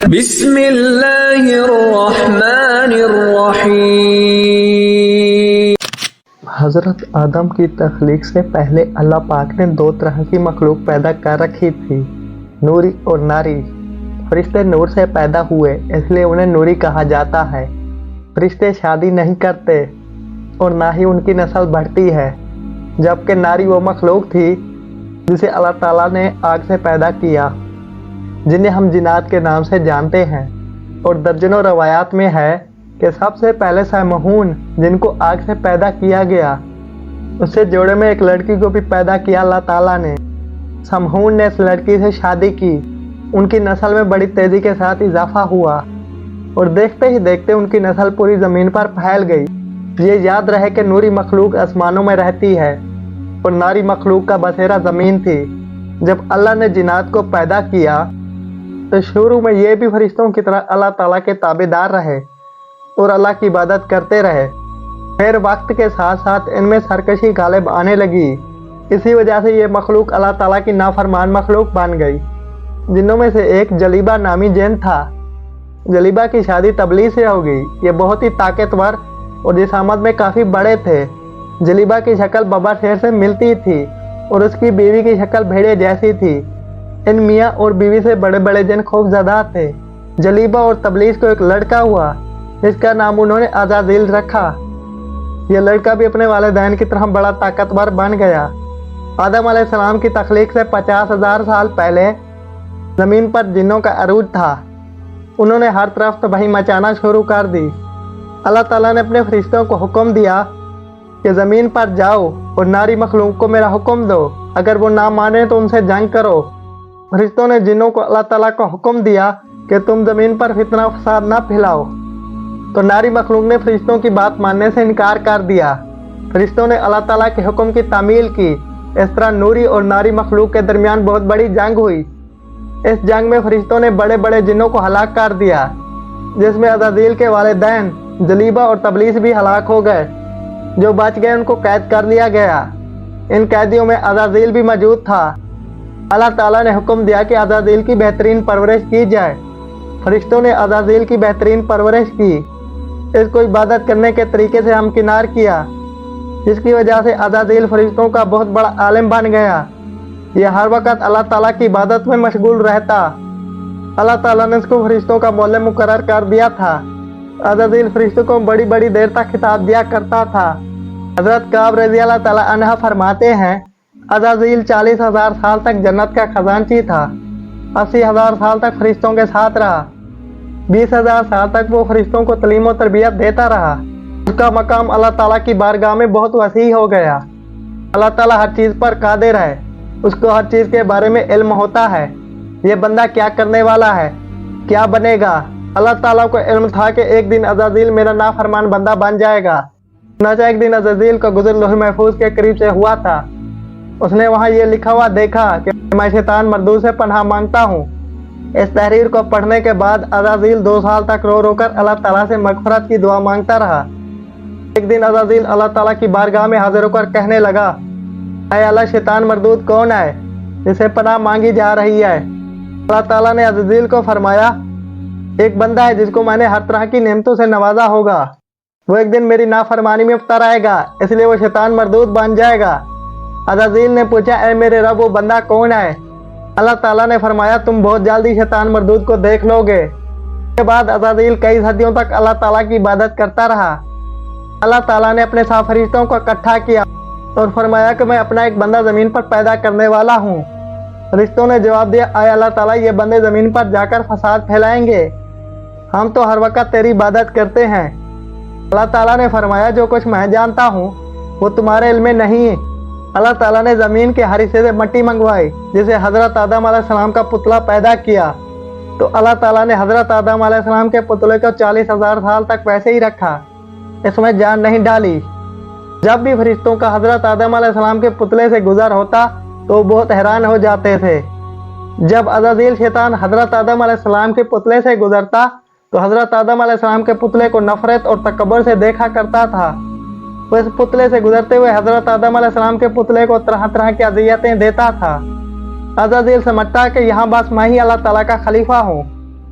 بسم اللہ الرحمن الرحیم۔ حضرت آدم کی تخلیق سے پہلے اللہ پاک نے دو طرح کی مخلوق پیدا کر رکھی تھی، نوری اور ناری۔ فرشتے نور سے پیدا ہوئے اس لیے انہیں نوری کہا جاتا ہے۔ فرشتے شادی نہیں کرتے اور نہ ہی ان کی نسل بڑھتی ہے، جبکہ ناری وہ مخلوق تھی جسے اللہ تعالیٰ نے آگ سے پیدا کیا، جنہیں ہم جنات کے نام سے جانتے ہیں، اور درجنوں روایات میں ہے کہ سب سے پہلے سیمہون جن کو آگ سے پیدا کیا گیا، اس سے جوڑے میں ایک لڑکی کو بھی پیدا کیا اللہ تعالیٰ نے۔ سمہون نے اس لڑکی سے شادی کی، ان کی نسل میں بڑی تیزی کے ساتھ اضافہ ہوا اور دیکھتے ہی دیکھتے ان کی نسل پوری زمین پر پھیل گئی۔ یہ یاد رہے کہ نوری مخلوق آسمانوں میں رہتی ہے اور ناری مخلوق کا بسیرا زمین تھی۔ جب اللہ نے جنات کو پیدا کیا تو شروع میں یہ بھی فرشتوں کی طرح اللہ تعالیٰ کے تابع دار رہے اور اللہ کی عبادت کرتے رہے۔ پھر وقت کے ساتھ ساتھ ان میں سرکشی غالب آنے لگی، اسی وجہ سے یہ مخلوق اللہ تعالیٰ کی نافرمان مخلوق بن گئی۔ جنوں میں سے ایک جلیبہ نامی جن تھا۔ جلیبہ کی شادی تبلیغ سے ہو گئی۔ یہ بہت ہی طاقتور اور جسامت میں کافی بڑے تھے۔ جلیبہ کی شکل بابا شیر سے ملتی تھی اور اس کی بیوی کی شکل بھیڑے جیسی تھی۔ ان میاں اور بیوی سے بڑے بڑے جن خوف زدہ تھے۔ جلیبہ اور تبلیغ کو ایک لڑکا ہوا جس کا نام انہوں نے عزازیل رکھا۔ یہ لڑکا بھی اپنے والدین کی طرح بڑا طاقتور بن گیا۔ آدم علیہ السلام کی تخلیق سے 50,000 سال پہلے زمین پر جنوں کا عروج تھا۔ انہوں نے ہر طرف تباہی مچانا شروع کر دی۔ اللہ تعالیٰ نے اپنے فرشتوں کو حکم دیا کہ زمین پر جاؤ اور ناری مخلوق کو میرا حکم دو، اگر وہ نہ مانے تو ان سے جنگ کرو۔ فرشتوں نے جنوں کو اللہ تعالیٰ کو حکم دیا کہ تم زمین پر فتنہ و فساد نہ پھیلاؤ، تو ناری مخلوق نے فرشتوں کی بات ماننے سے انکار کر دیا۔ فرشتوں نے اللہ تعالیٰ کے حکم کی تعمیل کی۔ اس طرح نوری اور ناری مخلوق کے درمیان بہت بڑی جنگ ہوئی۔ اس جنگ میں فرشتوں نے بڑے بڑے جنوں کو ہلاک کر دیا، جس میں عزازیل کے والدین جلیبہ اور تبلیغ بھی ہلاک ہو گئے۔ جو بچ گئے ان کو قید کر لیا گیا۔ ان قیدیوں میں عزازیل بھی موجود تھا۔ اللہ تعالیٰ نے حکم دیا کہ عزازیل کی بہترین پرورش کی جائے۔ فرشتوں نے عزازیل کی بہترین پرورش کی۔ اس کو عبادت کرنے کے طریقے سے ہمکنار کیا، جس کی وجہ سے عزازیل فرشتوں کا بہت بڑا عالم بن گیا۔ یہ ہر وقت اللہ تعالیٰ کی عبادت میں مشغول رہتا۔ اللہ تعالیٰ نے اس کو فرشتوں کا معلم مقرر کر دیا تھا۔ عزازیل فرشتوں کو بڑی بڑی دیر تک خطاب دیا کرتا تھا۔ حضرت کعب رضی اللہ تعالیٰ عنہ فرماتے ہیں، عزازیل 40,000 سال تک جنت کا خزانچی تھا۔ 80,000 سال تک فرشتوں کے ساتھ رہا۔ 20,000 سال تک وہ فرشتوں کو تعلیم و تربیت دیتا رہا۔ اس کا مقام اللہ تعالیٰ کی بارگاہ میں بہت وسیع ہو گیا۔ اللہ تعالیٰ ہر چیز پر قادر ہے، اس کو ہر چیز کے بارے میں علم ہوتا ہے۔ یہ بندہ کیا کرنے والا ہے، کیا بنے گا۔ اللہ تعالیٰ کو علم تھا کہ ایک دن عزازیل میرا نافرمان بندہ بن جائے گا۔ چنانچہ ایک دن عزازیل کا گزر لوح محفوظ کے قریب سے ہوا تھا۔ اس نے وہاں یہ لکھا ہوا دیکھا کہ میں شیطان مردود سے پناہ مانگتا ہوں۔ اس تحریر کو پڑھنے کے بعد عزازیل 2 سال تک رو رو کر اللہ تعالیٰ سے مغفرت کی دعا مانگتا رہا۔ ایک دن عزازیل اللہ تعالیٰ کی بارگاہ میں حاضر ہو کر کہنے لگا، اے اللہ، شیطان مردود کون ہے جسے پناہ مانگی جا رہی ہے؟ اللہ تعالیٰ نے عزازیل کو فرمایا، ایک بندہ ہے جس کو میں نے ہر طرح کی نعمتوں سے نوازا ہوگا۔ وہ ایک دن میری نافرمانی میں ابتلا رہے گا، اس لیے وہ شیطان مردود بن جائے گا۔ عزازیل نے پوچھا، اے میرے رب، وہ بندہ کون ہے؟ اللہ تعالیٰ نے فرمایا، تم بہت جلدی شیطان مردود کو دیکھ لو گے۔ اس کے بعد عزازیل کئی صدیوں تک اللہ تعالیٰ کی عبادت کرتا رہا۔ اللہ تعالیٰ نے اپنے سات فرشتوں کو اکٹھا کیا اور فرمایا کہ میں اپنا ایک بندہ زمین پر پیدا کرنے والا ہوں۔ فرشتوں نے جواب دیا، اے اللہ تعالیٰ، یہ بندے زمین پر جا کر فساد پھیلائیں گے، ہم تو ہر وقت تیری عبادت کرتے ہیں۔ اللہ تعالیٰ نے فرمایا، جو کچھ میں جانتا ہوں وہ تمہارے علم میں نہیں ہے۔ اللہ تعالیٰ نے زمین کے ہر حصے سے مٹی منگوائی، جسے حضرت آدم علیہ السلام کا پتلا پیدا کیا۔ تو اللہ تعالیٰ نے حضرت آدم علیہ السلام کے پتلے کو 40,000 سال تک ویسے ہی رکھا، اس میں جان نہیں ڈالی۔ جب بھی فرشتوں کا حضرت آدم علیہ السلام کے پتلے سے گزر ہوتا تو وہ بہت حیران ہو جاتے تھے۔ جب عزازیل شیطان حضرت آدم علیہ السلام کے پتلے سے گزرتا تو حضرت آدم علیہ السلام کے پتلے کو نفرت اور تکبر سے دیکھا کرتا تھا۔ وہ اس پتلے سے گزرتے ہوئے حضرت آدم علیہ السلام کے پتلے کو طرح طرح کی اذیتیں دیتا تھا۔ عزازیل سمجھتا کہ یہاں بس میں ہی اللہ تعالیٰ کا خلیفہ ہوں،